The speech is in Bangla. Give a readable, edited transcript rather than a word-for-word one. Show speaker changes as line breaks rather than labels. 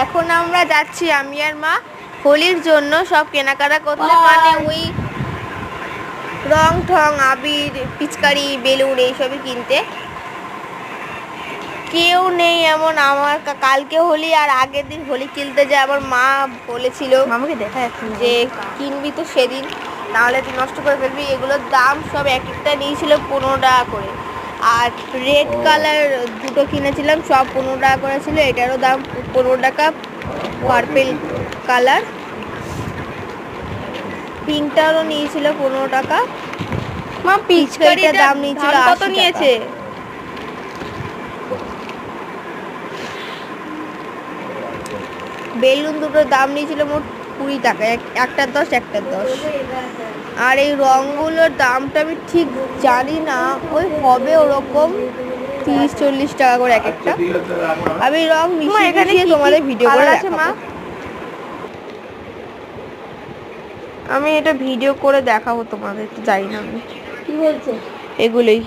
এখন আমরা যাচ্ছি আমি আর মা হোলির জন্য সব কেনাকাটা করতে, মানে ওই রং ঠং আবির পিচকারি বেলুন এইসবই কিনতে। কেউ নেই এমন, আমার কালকে হোলি আর আগের দিন হোলি কিনতে যে আমার মা বলেছিল
মামাকে দেখা যাচ্ছে
যে কিনবি তো সেদিন, নাহলে তুই নষ্ট করে ফেলবি। এগুলোর দাম সব এক একটা নিয়েছিল 15 টাকা করে। আর রেড কালার দুটো কিনেছিলাম, সব 15 টাকা করে ছিল। এটারও দাম 15 টাকা। পার্পেল কালার, পিঙ্কটারও নিয়েছিল 15 টাকা।
মা
পিচকারিটার দাম নিয়েছিল
কত
80
নিয়েছে?
টাকা। বেলুন দুটোর দাম নিয়েছিল মোট 20 টাকা, একটার 10 একটার 10। আর এই রঙগুলোর দামটা আমি ঠিক জানি না, ওই হবে ওরকম 30-40 টাকা করে এক একটা। আমি রং মিশিয়ে মিশিয়ে তোমাদের ভিডিও করে দেখাবো। আমি এটা ভিডিও করে দেখাবো তোমাদের, জানি না আমি
কি বলছে
এগুলোই।